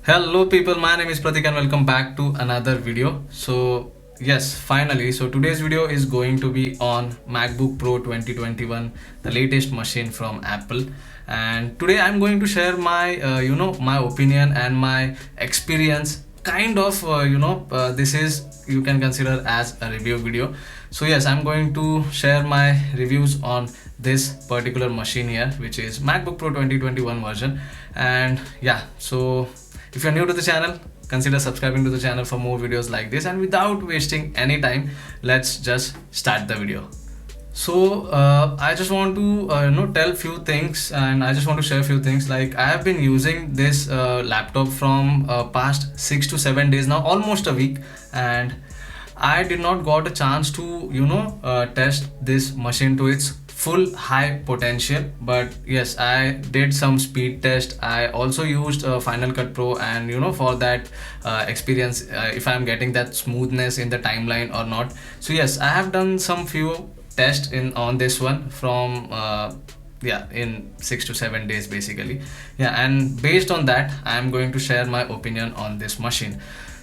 Hello people, my name is Pratik and welcome back to another video. So yes, finally, so today's video is going to be on MacBook Pro 2021, the latest machine from Apple. And today I'm going to share my my opinion and my experience. Kind of this is, you can consider as a review video. So yes, I'm going to share my reviews on this particular machine here, which is MacBook Pro 2021 version. And yeah, so if you're new to the channel, consider subscribing to the channel for more videos like this. And without wasting any time, let's just start the video. So I just want to tell few things, and I just want to share few things. Like, I have been using this laptop from past 6 to 7 days now, almost a week, and I did not got a chance to test this machine to its full high potential. But yes, I did some speed test. I also used Final Cut Pro, and for that experience, if I'm getting that smoothness in the timeline or not. So yes, I have done some few tests in on this one from yeah, in 6 to 7 days basically. Yeah, and based on that, I am going to share my opinion on this machine.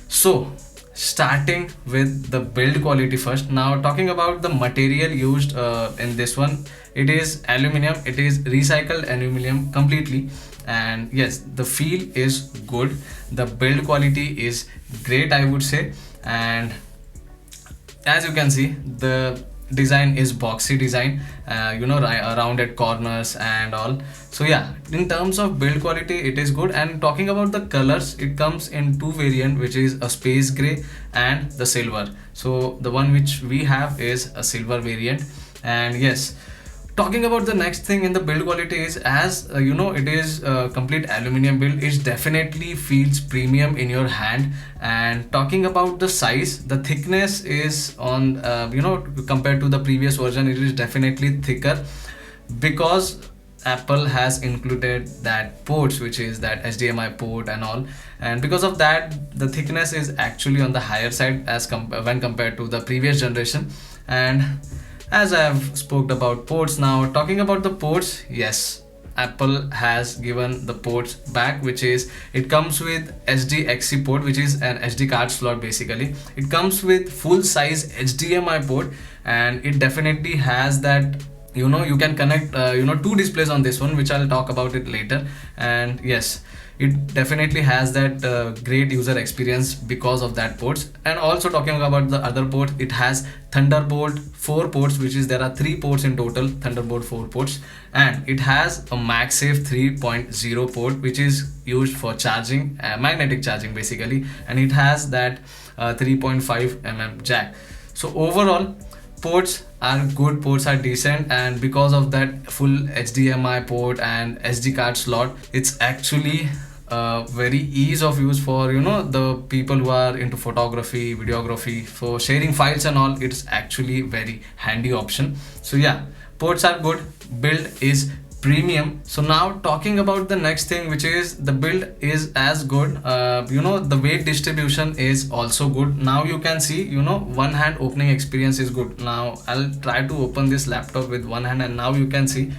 So starting with the build quality first. Now, talking about the material used in this one, it is aluminum. It is recycled aluminum completely, and yes, the feel is good. The build quality is great, I would say. And as you can see, the design is boxy design, rounded corners and all. So yeah, in terms of build quality, it is good. And talking about the colors, it comes in two variant, which is a space gray and the silver. So the one which we have is a silver variant. And yes, talking about the next thing in the build quality is, as it is a complete aluminum build, it definitely feels premium in your hand. And talking about the size, the thickness is on compared to the previous version, it is definitely thicker, because Apple has included that ports, which is that HDMI port and all. And because of that, the thickness is actually on the higher side as when compared to the previous generation. And as I have spoke about ports, now talking about the ports, yes, Apple has given the ports back, which is, it comes with SDXC port, which is an SD card slot basically. It comes with full size HDMI port, and it definitely has that, you can connect two displays on this one, which I'll talk about it later. And yes, it definitely has that great user experience because of that ports. And also talking about the other port, it has Thunderbolt 4 ports, which is, there are 3 ports in total, Thunderbolt 4 ports. And it has a MagSafe 3.0 port, which is used for charging, magnetic charging basically. And it has that 3.5 jack. So overall, ports are good, ports are decent. And because of that full HDMI port and SD card slot, it's actually very ease of use for the people who are into photography, videography, for sharing files and all. It's actually very handy option. So yeah, ports are good, build is premium. So now talking about the next thing, which is the build is as good. The weight distribution is also good. Now you can see, one hand opening experience is good. Now I'll try to open this laptop with one hand, and now you can see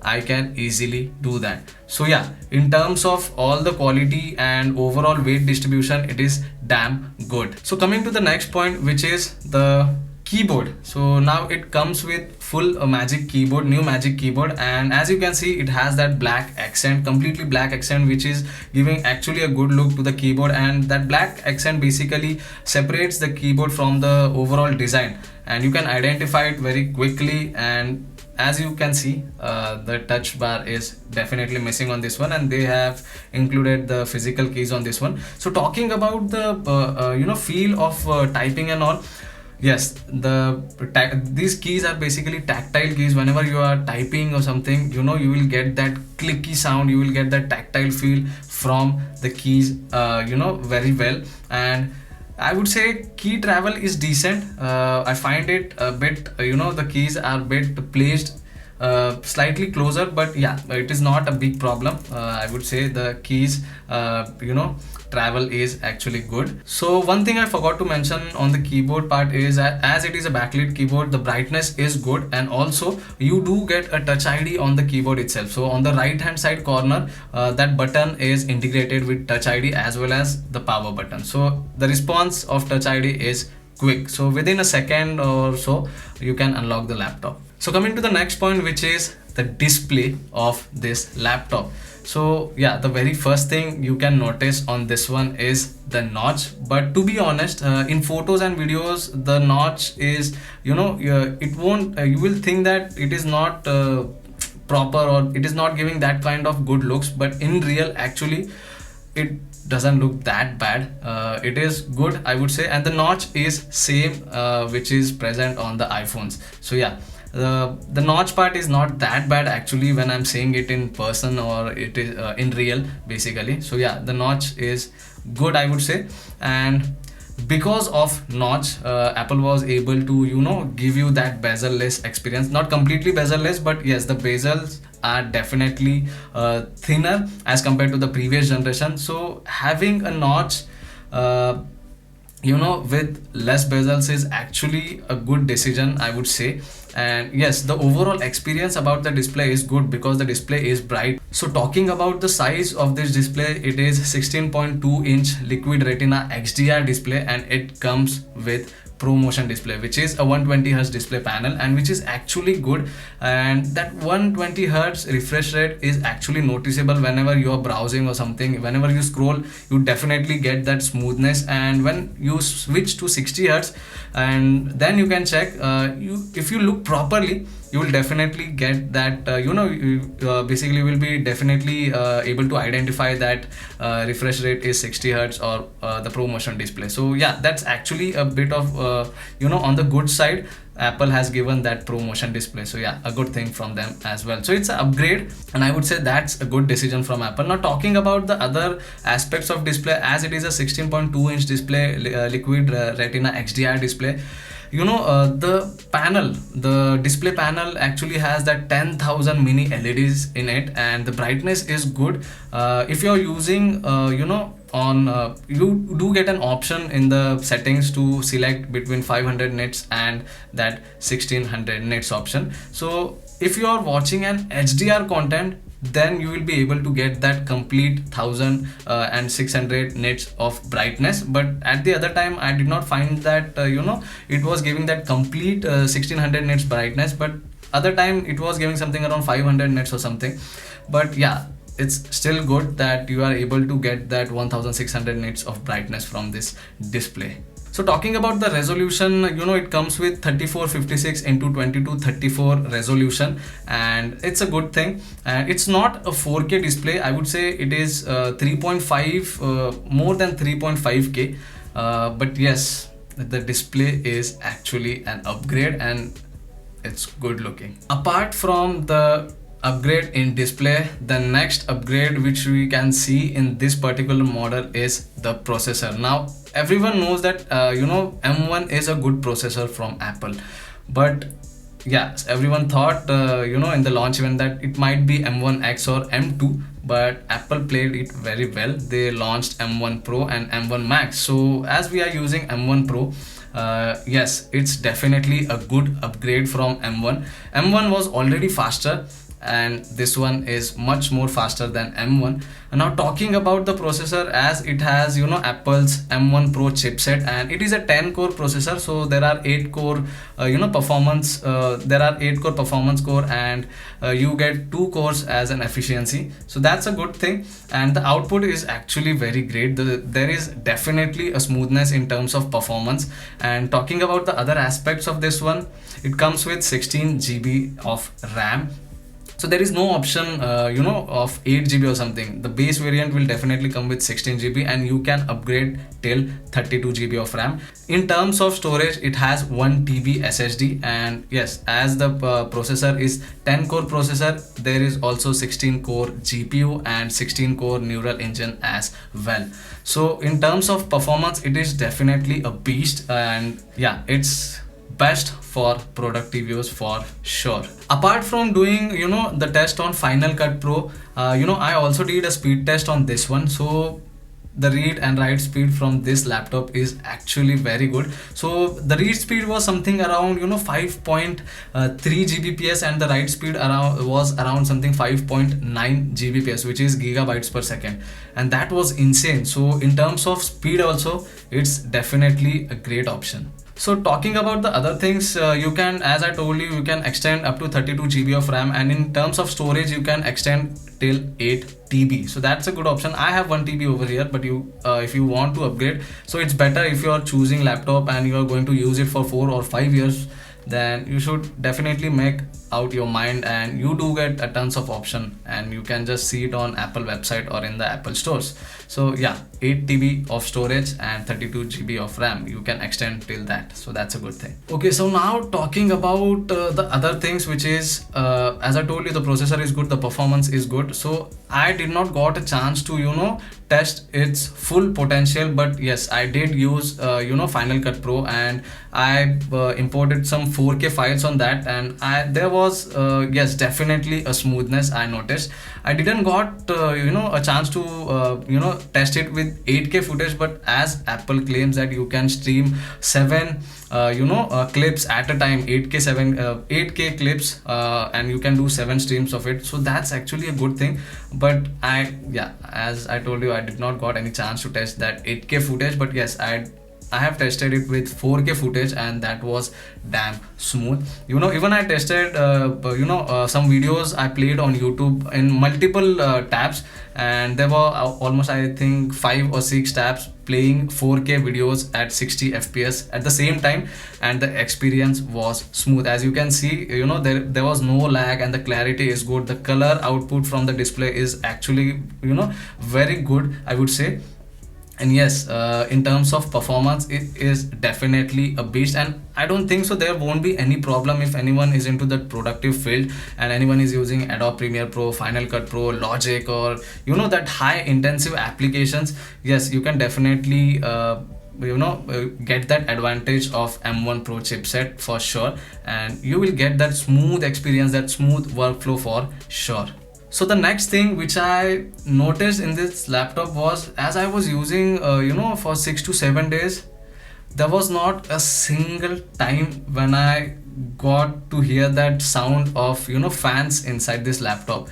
I can easily do that. So yeah, in terms of all the quality and overall weight distribution, it is damn good. So coming to the next point, which is the keyboard. So now it comes with full Magic Keyboard, new Magic Keyboard. And as you can see, it has that black accent, completely black accent, which is giving actually a good look to the keyboard. And that black accent basically separates the keyboard from the overall design, and you can identify it very quickly. And as you can see, the touch bar is definitely missing on this one, and they have included the physical keys on this one. So talking about the feel of typing and all, yes, these keys are basically tactile keys. Whenever you are typing or something, you will get that clicky sound, you will get that tactile feel from the keys very well. And I would say key travel is decent. I find it a bit, the keys are a bit placed slightly closer, but yeah, it is not a big problem. I would say the keys, travel is actually good. So one thing I forgot to mention on the keyboard part is that as it is a backlit keyboard, the brightness is good, and also you do get a touch ID on the keyboard itself. So on the right hand side corner, that button is integrated with touch ID as well as the power button. So the response of touch ID is quick, so within a second or so you can unlock the laptop. So coming to the next point, which is the display of this laptop. So yeah, the very first thing you can notice on this one is the notch. But to be honest, in photos and videos, the notch is, it won't, you will think that it is not proper, or it is not giving that kind of good looks, but in real, actually it doesn't look that bad. It is good, I would say, and the notch is same which is present on the iPhones. So yeah, the notch part is not that bad actually when I'm seeing it in person, or it is in real basically. So yeah, the notch is good, I would say. And because of notch, Apple was able to give you that bezel-less experience. Not completely bezel-less, but yes, the bezels are definitely thinner as compared to the previous generation. So having a notch with less bezels is actually a good decision, I would say. And yes, the overall experience about the display is good because the display is bright. So talking about the size of this display, it is 16.2 inch liquid retina XDR display, and it comes with ProMotion display, which is a 120 Hz display panel, and which is actually good. And that 120 Hz refresh rate is actually noticeable whenever you are browsing or something. Whenever you scroll, you definitely get that smoothness. And when you switch to 60 Hz, and then you can check, if you look properly, you will definitely get that basically will be definitely able to identify that refresh rate is 60 Hz or the ProMotion display. So yeah, that's actually a bit of on the good side. Apple has given that ProMotion display, so yeah, a good thing from them as well. So it's an upgrade, and I would say that's a good decision from Apple. Now talking about the other aspects of display, as it is a 16.2 inch display, liquid retina XDR display, the display panel actually has that 10,000 mini LEDs in it, and the brightness is good. If you're using you do get an option in the settings to select between 500 nits and that 1600 nits option. So if you are watching an HDR content, then you will be able to get that complete 1600 nits of brightness. But at the other time, I did not find that it was giving that complete 1600 nits brightness, but other time it was giving something around 500 nits or something. But yeah, it's still good that you are able to get that 1600 nits of brightness from this display. So talking about the resolution, it comes with 3456 into 2234 resolution, and it's a good thing. And it's not a 4K display, I would say it is 3.5, more than 3.5K. But yes, the display is actually an upgrade, and it's good looking. Apart from the upgrade in display, the next upgrade which we can see in this particular model is the processor. Now everyone knows that M1 is a good processor from Apple, but yeah, everyone thought in the launch event that it might be M1X or M2, but Apple played it very well. They launched M1 Pro and M1 Max. So as we are using M1 Pro, yes, it's definitely a good upgrade from M1. M1 was already faster, and this one is much more faster than M1. And now talking about the processor, as it has Apple's M1 Pro chipset, and it is a 10 core processor. So there are 8 core performance core, and you get 2 cores as an efficiency. So that's a good thing, and the output is actually very great. There is definitely a smoothness in terms of performance. And talking about the other aspects of this one, it comes with 16 GB of RAM. So there is no option of 8 GB or something. The base variant will definitely come with 16 GB, and you can upgrade till 32 GB of RAM. In terms of storage, it has 1 TB SSD, and yes, as the processor is 10 core processor, there is also 16 core GPU and 16 core neural engine as well. So in terms of performance, it is definitely a beast, and yeah, it's best for productive use for sure. Apart from doing the test on Final Cut Pro, I also did a speed test on this one. So the read and write speed from this laptop is actually very good. So the read speed was something around 5.3 gbps, and the write speed was around something 5.9 gbps, which is gigabytes per second, and that was insane. So in terms of speed also, it's definitely a great option. So talking about the other things, you can, as I told you, you can extend up to 32 GB of RAM, and in terms of storage, you can extend till 8 TB. So that's a good option. I have 1 TB over here, but if you want to upgrade, so it's better if you are choosing laptop and you are going to use it for 4 or 5 years, then you should definitely make out your mind, and you do get a tons of option, and you can just see it on Apple website or in the Apple stores. So yeah, 8 TB of storage and 32 GB of RAM, you can extend till that, so that's a good thing. Okay, so now talking about the other things, which is as I told you, the processor is good, the performance is good. So I did not got a chance to test its full potential, but yes, I did use Final Cut Pro, and I imported some 4K files on that, and there was yes, definitely a smoothness I noticed. I didn't got a chance to test it with 8K footage, but as Apple claims that you can stream 7 clips at a time, 8K clips, and you can do 7 streams of it. So that's actually a good thing. But as I told you, I did not got any chance to test that 8K footage, but yes, I have tested it with 4K footage, and that was damn smooth. Even I tested some videos I played on YouTube in multiple tabs, and there were almost, I think, 5 or 6 tabs playing 4K videos at 60 FPS at the same time, and the experience was smooth. As you can see, there was no lag, and the clarity is good. The color output from the display is actually very good, I would say. And yes, in terms of performance, it is definitely a beast, and I don't think so there won't be any problem if anyone is into that productive field and anyone is using Adobe Premiere Pro, Final Cut Pro, Logic, or that high intensive applications. Yes, you can definitely get that advantage of M1 Pro chipset for sure, and you will get that smooth experience, that smooth workflow for sure. So the next thing which I noticed in this laptop was, as I was using for 6 to 7 days, there was not a single time when I got to hear that sound of fans inside this laptop.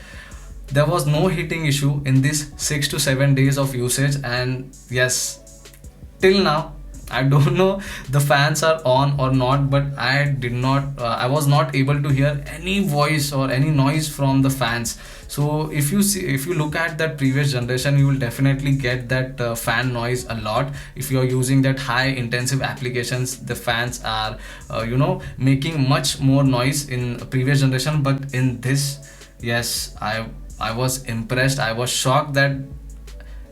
There was no heating issue in this 6 to 7 days of usage, and yes, till now I don't know the fans are on or not, but I was not able to hear any voice or any noise from the fans. So if you look at that previous generation, you will definitely get that fan noise a lot. If you are using that high intensive applications, the fans are making much more noise in previous generation. But in this, yes, I was impressed. I was shocked that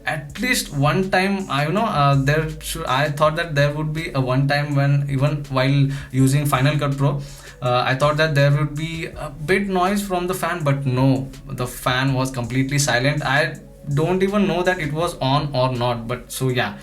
at least one time, I thought that there would be a one time when, even while using Final Cut Pro, I thought that there would be a bit noise from the fan, but no, the fan was completely silent. I don't even know that it was on or not. But so yeah,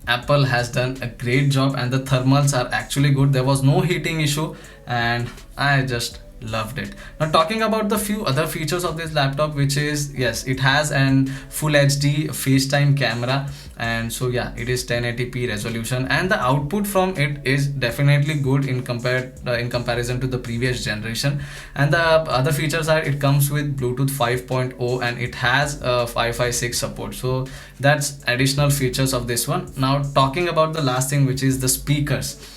Apple has done a great job, and the thermals are actually good. There was no heating issue, and I just loved it. Now talking about the few other features of this laptop, which is, yes, it has an full HD FaceTime camera, and so yeah, it is 1080p resolution, and the output from it is definitely good in comparison to the previous generation. And the other features are, it comes with Bluetooth 5.0, and it has 556 support. So that's additional features of this one. Now talking about the last thing, which is the speakers.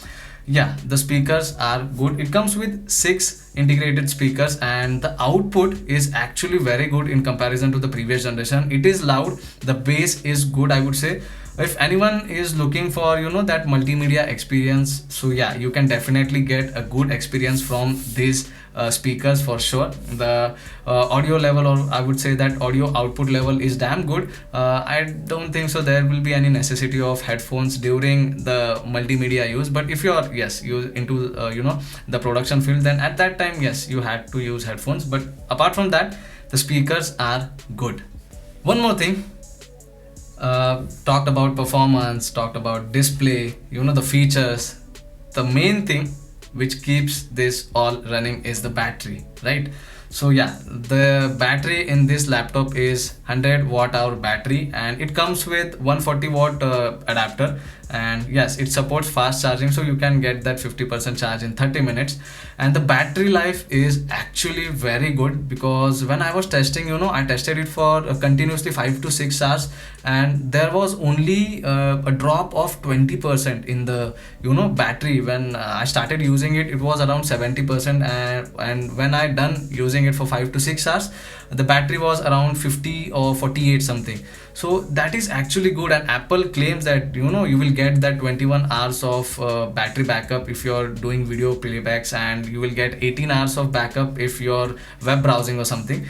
Yeah, the speakers are good. It comes with 6 integrated speakers, and the output is actually very good in comparison to the previous generation. It is loud, the bass is good, I would say. If anyone is looking for that multimedia experience, so yeah, you can definitely get a good experience from these speakers for sure. The audio level, or I would say that audio output level, is damn good. I don't think so there will be any necessity of headphones during the multimedia use, but if you are into the production field, then at that time, yes, you had to use headphones. But apart from that, the speakers are good. One more thing, talked about performance, talked about display, the features. the main thing which keeps this all running is the battery, right? So yeah, the battery in this laptop is 100 watt hour battery, and it comes with 140 watt adapter. And yes, it supports fast charging, so you can get that 50% charge in 30 minutes. And the battery life is actually very good, because when I was testing, I tested it for continuously 5 to 6 hours, and there was only a drop of 20% in the battery. When I started using it, it was around 70%, and when I done using it for 5 to 6 hours, the battery was around 50 or 48 something. So that is actually good, and Apple claims that you will get that 21 hours of battery backup if you're doing video playbacks, and you will get 18 hours of backup if you're web browsing or something.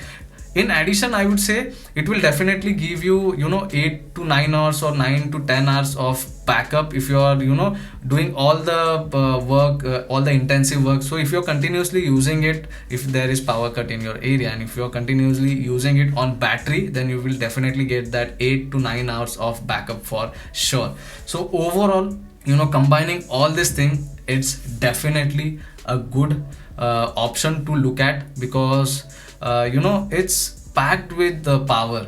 In addition, I would say it will definitely give you 8 to 9 hours or 9 to 10 hours of backup if you are doing all the work, all the intensive work. So if you're continuously using it, if there is power cut in your area, and if you're continuously using it on battery, then you will definitely get that 8 to 9 hours of backup for sure. So overall, combining all this thing, it's definitely a good option to look at, because it's packed with the power.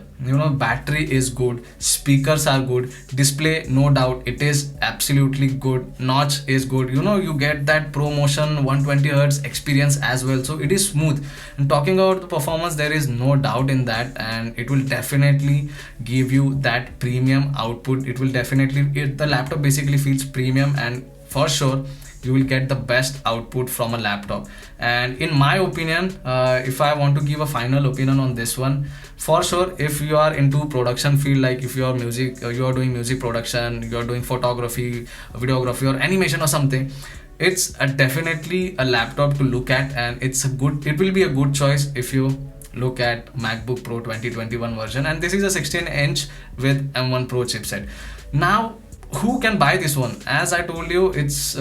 Battery is good, speakers are good, display, no doubt it is absolutely good, notch is good, you get that ProMotion 120 hertz experience as well, so it is smooth. And talking about the performance, there is no doubt in that, and it will definitely give you that premium output. It will definitely, the laptop basically feels premium, and for sure you will get the best output from a laptop. And in my opinion, if I want to give a final opinion on this one, for sure, if you are into production field, like if you are you are doing music production, you are doing photography, videography, or animation or something, it's definitely a laptop to look at, and it will be a good choice if you look at MacBook Pro 2021 version. And this is a 16-inch with M1 Pro chipset. Now, who can buy this one? As I told you, it's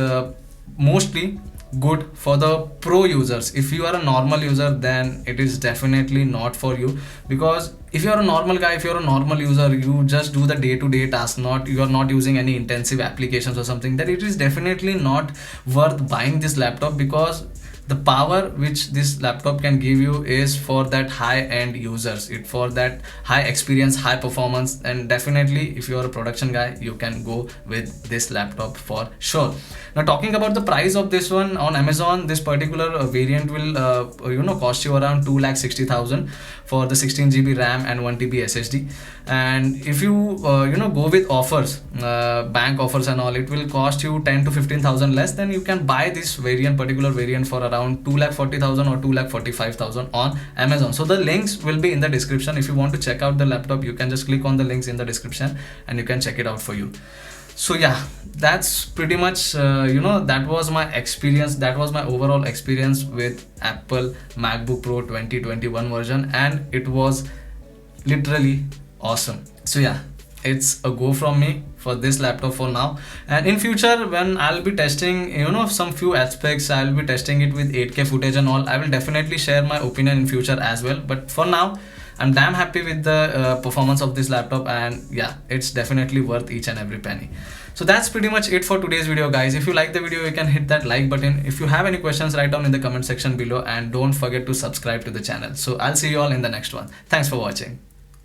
mostly good for the pro users. If you are a normal user, then it is definitely not for you, because if you're a normal guy, if you're a normal user, you just do the day-to-day task, you are not using any intensive applications or something, then it is definitely not worth buying this laptop, because the power which this laptop can give you is for that high-end users, it for that high experience, high performance. And definitely, if you are a production guy, you can go with this laptop for sure. Now, talking about the price of this one, on Amazon, this particular variant will cost you around 2,60,000 for the 16GB RAM and 1TB SSD. And if you go with offers, bank offers and all, it will cost you 10 to 15,000 less. Then you can buy this particular variant for around 2,40,000 or 2,45,000 on Amazon. So the links will be in the description. If you want to check out the laptop, you can just click on the links in the description and you can check it out for you. So yeah, that's pretty much that was my experience, that was my overall experience with Apple MacBook Pro 2021 version, and it was literally awesome. So yeah, it's a go from me for this laptop for now. And in future, when I'll be testing some few aspects, I'll be testing it with 8K footage and all, I will definitely share my opinion in future as well. But for now, I'm damn happy with the performance of this laptop, and yeah, it's definitely worth each and every penny. So that's pretty much it for today's video, guys. If you like the video, you can hit that like button. If you have any questions, write down in the comment section below, and don't forget to subscribe to the channel. So I'll see you all in the next one. Thanks for watching.